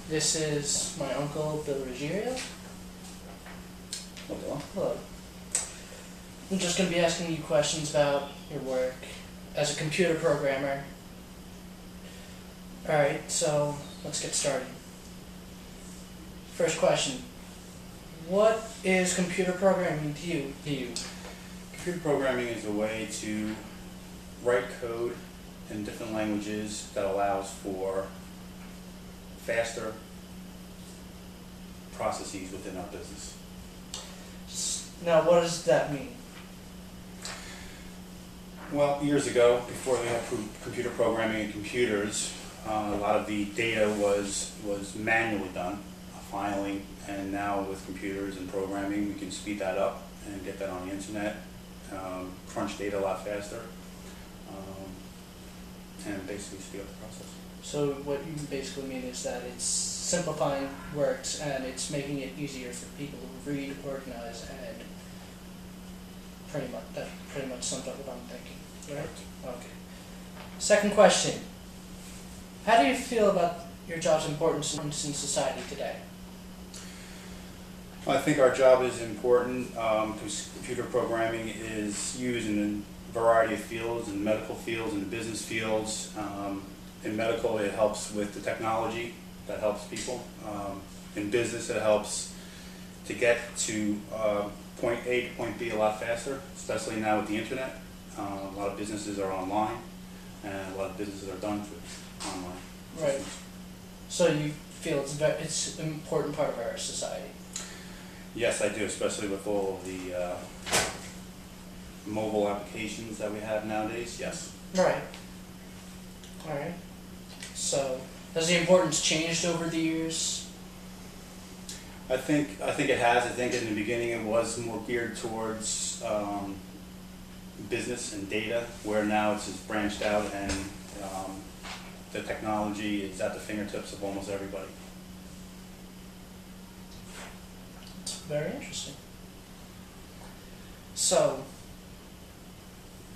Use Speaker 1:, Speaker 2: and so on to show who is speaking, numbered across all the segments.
Speaker 1: This is my uncle, Bill Ruggiero.
Speaker 2: Hello.
Speaker 1: Hello. I'm just going to be asking you questions about your work as a computer programmer. Alright, so let's get started. First question. What is computer programming to you?
Speaker 2: Computer programming is a way to write code in different languages that allows for faster processes within our business.
Speaker 1: Now, what does that mean?
Speaker 2: Well, years ago, before we had computer programming and computers, a lot of the data was manually done, filing, and now with computers and programming, we can speed that up and get that on the internet, crunch data a lot faster, and basically speed up the process.
Speaker 1: So what you basically mean is that it's simplifying works and it's making it easier for people to read, organize, and that pretty much sums up what I'm thinking, right? Okay. Second question. How do you feel about your job's importance in society today?
Speaker 2: I think our job is important because computer programming is used in a variety of fields, in medical fields, in business fields. In medical, it helps with the technology that helps people. In business, it helps to get to point A to point B a lot faster, especially now with the internet. A lot of businesses are online, and a lot of businesses are done through online.
Speaker 1: Right. So you feel it's an important part of our society?
Speaker 2: Yes, I do, especially with all of the mobile applications that we have nowadays, yes.
Speaker 1: Right. Alright. So, has the importance changed over the years?
Speaker 2: I think it has. I think in the beginning it was more geared towards business and data, where now it's just branched out and the technology is at the fingertips of almost everybody.
Speaker 1: It's very interesting. So,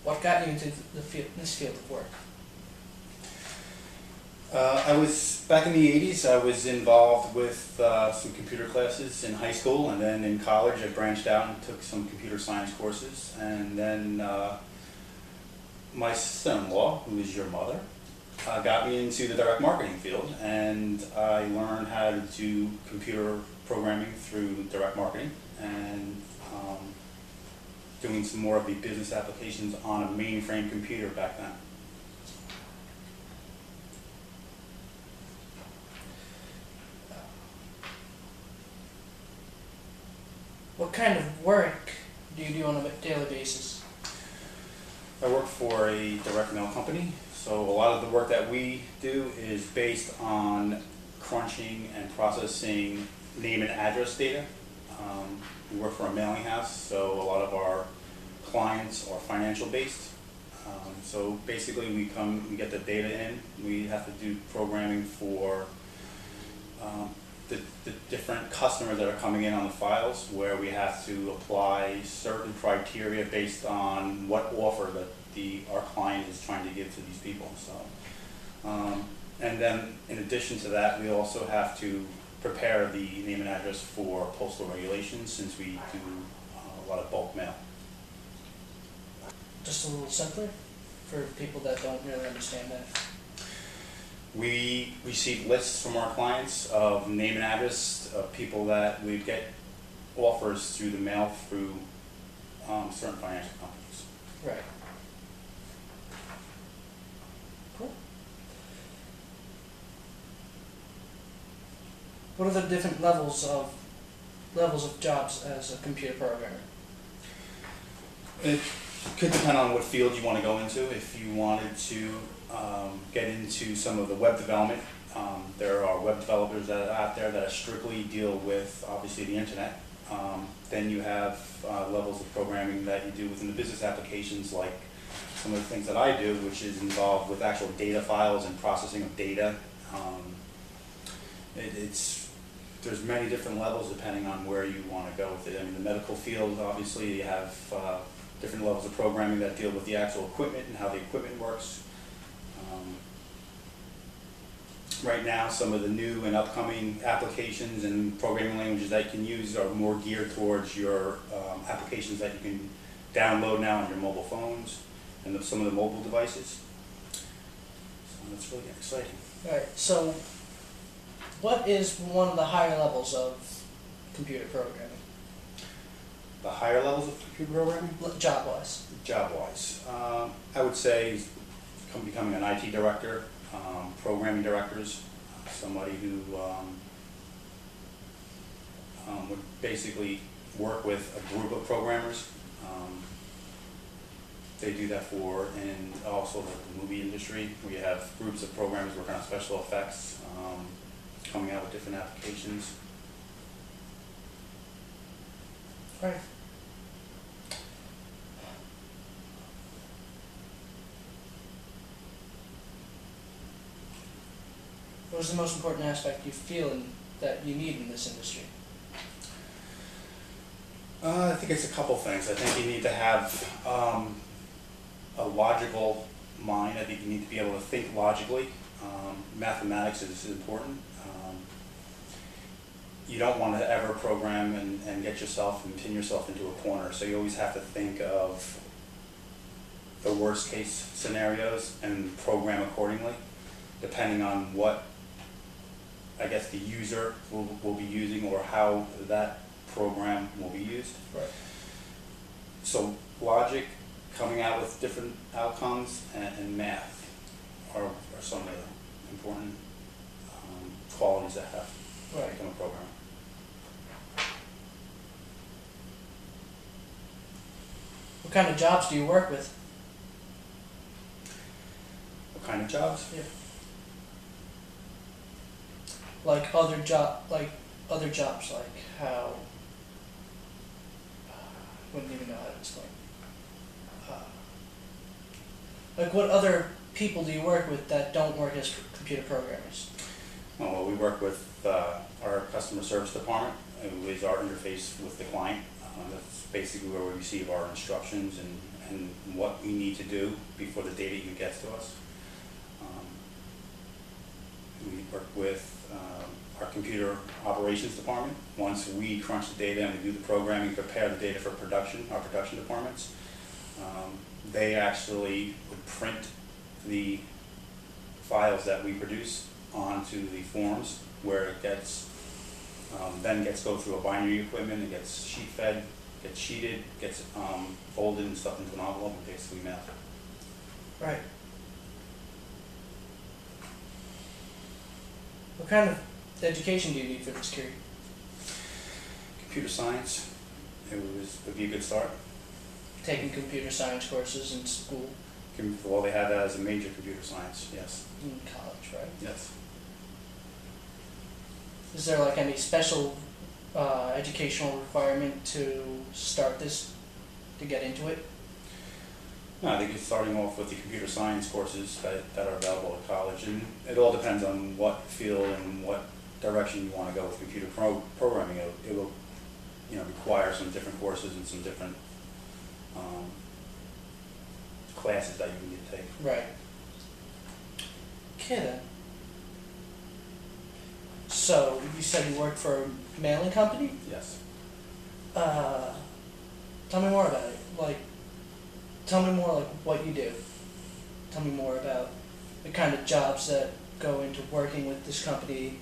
Speaker 1: what got you into this field of work?
Speaker 2: I was, back in the 80s, I was involved with some computer classes in high school, and then in college I branched out and took some computer science courses, and then my son-in-law, who is your mother, got me into the direct marketing field, and I learned how to do computer programming through direct marketing, and doing some more of the business applications on a mainframe computer back then.
Speaker 1: What kind of work do you do on a daily basis?
Speaker 2: I work for a direct mail company, so a lot of the work that we do is based on crunching and processing name and address data. We work for a mailing house, so a lot of our clients are financial based. So basically we get the data in, we have to do programming for the different customers that are coming in on the files, where we have to apply certain criteria based on what offer that our client is trying to give to these people. So, and then in addition to that, we also have to prepare the name and address for postal regulations, since we do a lot of bulk mail.
Speaker 1: Just a little simpler for people that don't really understand that.
Speaker 2: We receive lists from our clients of name and address of people that we get offers through the mail through certain financial companies.
Speaker 1: Right. Cool. What are the different levels of jobs as a computer programmer?
Speaker 2: It could depend on what field you want to go into. If you wanted to get into some of the web development, there are web developers that are out there that strictly deal with, obviously, the internet. Then you have levels of programming that you do within the business applications, like some of the things that I do, which is involved with actual data files and processing of data. There's many different levels depending on where you want to go with it. I mean, the medical field, obviously, you have different levels of programming that deal with the actual equipment and how the equipment works. right now, some of the new and upcoming applications and programming languages that you can use are more geared towards your applications that you can download now on your mobile phones and some of the mobile devices. So that's really exciting.
Speaker 1: Alright, so what is one of the higher levels of computer programming,
Speaker 2: The higher levels of computer programming?
Speaker 1: job-wise?
Speaker 2: Job-wise, I would say becoming an IT director, programming directors, somebody who would basically work with a group of programmers. They do that for, and also the movie industry. We have groups of programmers working on special effects, coming out with different applications.
Speaker 1: Right. What is the most important aspect you feel that you need in this industry?
Speaker 2: I think it's a couple things. I think you need to have a logical mind. I think you need to be able to think logically. Mathematics is important. You don't want to ever program and get yourself and pin yourself into a corner. So you always have to think of the worst case scenarios and program accordingly, depending on what I guess the user will be using or how that program will be used.
Speaker 1: Right.
Speaker 2: So logic, coming out with different outcomes, and math are some of the important qualities that have to
Speaker 1: Right.
Speaker 2: become a programmer.
Speaker 1: What kind of jobs do you work with?
Speaker 2: What kind of jobs?
Speaker 1: Yeah. Like other jobs, like how, I wouldn't even know how to explain. Like what other people do you work with that don't work as computer programmers?
Speaker 2: Well, we work with our customer service department, who is our interface with the client. That's basically where we receive our instructions and what we need to do before the data even gets to us. We work with our computer operations department. Once we crunch the data and we do the programming, prepare the data for production, our production departments, they actually would print the files that we produce onto the forms, where it gets then gets go through a binary equipment, it gets sheet fed, gets sheeted, gets folded and stuffed into an envelope and basically mailed.
Speaker 1: Right. What kind of education do you need for this career?
Speaker 2: Computer science, would be a good start.
Speaker 1: Taking computer science courses in school,
Speaker 2: Well, they have that as a major, computer science, yes.
Speaker 1: in college, right?
Speaker 2: Yes.
Speaker 1: Is there like any special educational requirement to start this, to get into it?
Speaker 2: No, I think it's starting off with the computer science courses that are available at college, and it all depends on what field and what direction you want to go with computer programming. It will require some different courses and some different classes that you need to take.
Speaker 1: Right. Okay then. So, you said you work for a mailing company?
Speaker 2: Yes.
Speaker 1: Tell me more about it. Tell me more what you do. Tell me more about the kind of jobs that go into working with this company.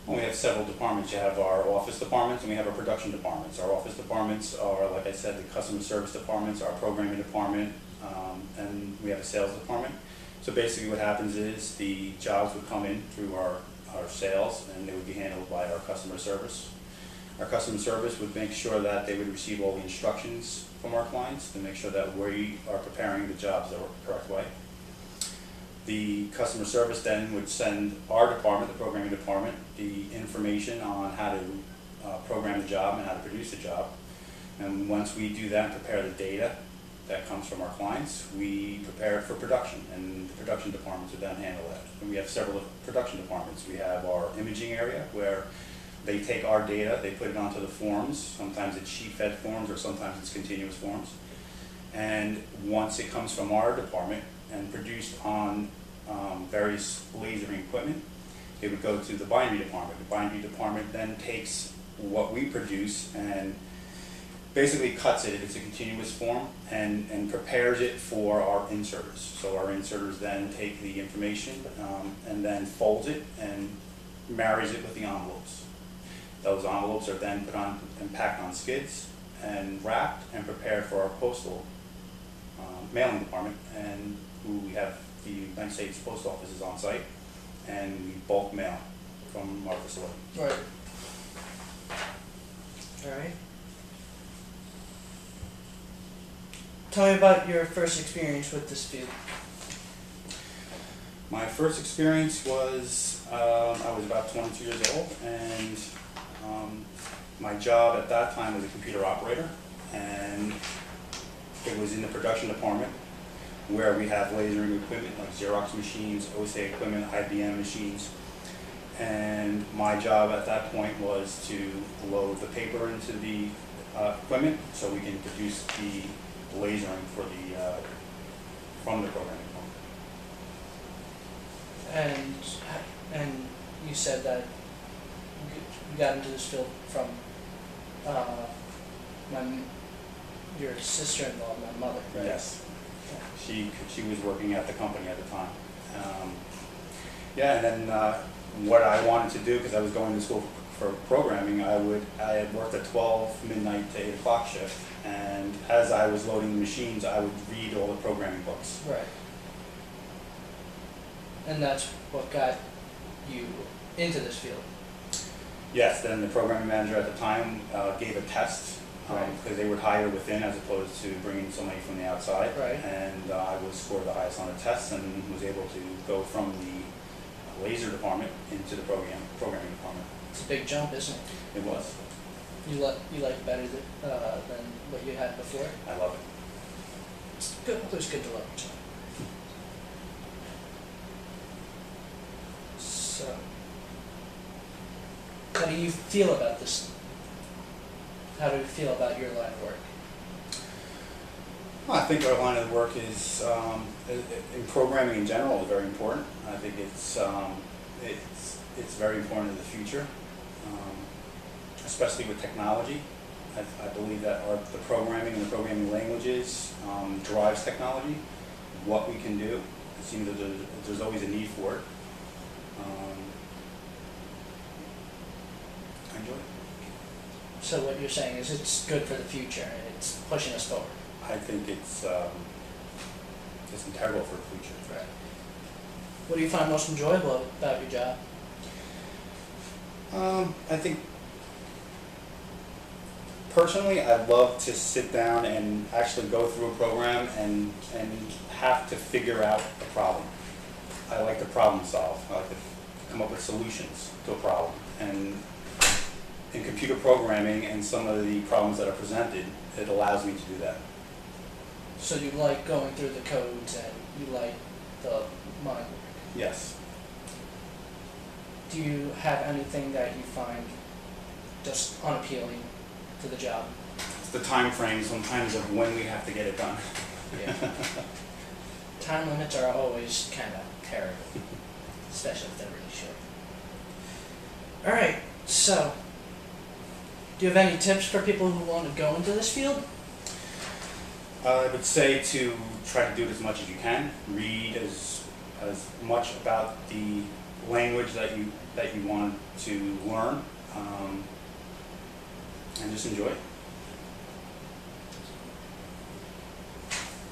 Speaker 2: Well, we have several departments. You have our office departments and we have our production departments. Our office departments are, like I said, the customer service departments, our programming department, and we have a sales department. So basically what happens is the jobs would come in through our sales, and they would be handled by our customer service. Our customer service would make sure that they would receive all the instructions from our clients to make sure that we are preparing the jobs the correct way. The customer service then would send our department, the programming department, the information on how to program the job and how to produce the job. And once we do that and prepare the data that comes from our clients, we prepare it for production, and the production departments would then handle that. And we have several production departments. We have our imaging area, where they take our data, they put it onto the forms. Sometimes it's sheet-fed forms, or sometimes it's continuous forms. And once it comes from our department and produced on various lasering equipment. It would go to the bindery department. The bindery department then takes what we produce and basically cuts it if it's a continuous form and prepares it for our inserters. So our inserters then take the information and then folds it and marries it with the envelopes. Those envelopes are then put on and packed on skids and wrapped and prepared for our postal mailing department, and we have the United States Post Offices on site, and we bulk mail from our facility.
Speaker 1: Right. All right. Tell me about your first experience with this field.
Speaker 2: My first experience was, I was about 22 years old, and my job at that time was a computer operator, and it was in the production department where we have lasering equipment like Xerox machines, OSA equipment, IBM machines, and my job at that point was to load the paper into the equipment so we can produce the lasering for the from the programming department.
Speaker 1: And you said that you got into this field from your sister-in-law, my mother, right?
Speaker 2: Yes. She was working at the company at the time. Yeah, and then what I wanted to do, because I was going to school for programming, I had worked a 12 midnight to 8 o'clock shift, and as I was loading the machines, I would read all the programming books.
Speaker 1: Right. And that's what got you into this field.
Speaker 2: Yes, then the programming manager at the time gave a test,
Speaker 1: Right.
Speaker 2: because they would hire within as opposed to bringing somebody from the outside.
Speaker 1: Right.
Speaker 2: And I was scored the highest on the test and was able to go from the laser department into the programming department.
Speaker 1: It's a big jump, isn't it?
Speaker 2: It was.
Speaker 1: You like better than what you had before?
Speaker 2: I love it.
Speaker 1: It's good. It's good to love each other. So, how do you feel about this? How do you feel about your line of work?
Speaker 2: Well, I think our line of work is, in programming in general, is very important. I think it's very important in the future, especially with technology. I believe that the programming and the programming languages drives technology, what we can do. It seems that there's always a need for it. I enjoy it.
Speaker 1: So what you're saying is it's good for the future and it's pushing us forward.
Speaker 2: I think it's integral for the future.
Speaker 1: Right. What do you find most enjoyable about your job?
Speaker 2: I think personally, I love to sit down and actually go through a program and have to figure out a problem. I like to problem solve. I like to come up with solutions to a problem. And in computer programming and some of the problems that are presented, it allows me to do that.
Speaker 1: So you like going through the codes and you like the mind work?
Speaker 2: Yes.
Speaker 1: Do you have anything that you find just unappealing to the job?
Speaker 2: It's the time frame sometimes of when we have to get it done.
Speaker 1: Yeah. Time limits are always kind of terrible, especially if they're really short. All right, so do you have any tips for people who want to go into this field?
Speaker 2: I would say to try to do it as much as you can. Read as much about the language that you want to learn, and just enjoy it.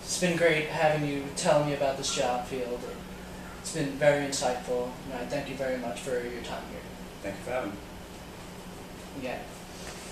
Speaker 1: It's been great having you tell me about this job field. It's been very insightful, and I thank you very much for your time here.
Speaker 2: Thank you for having me.
Speaker 1: Yeah.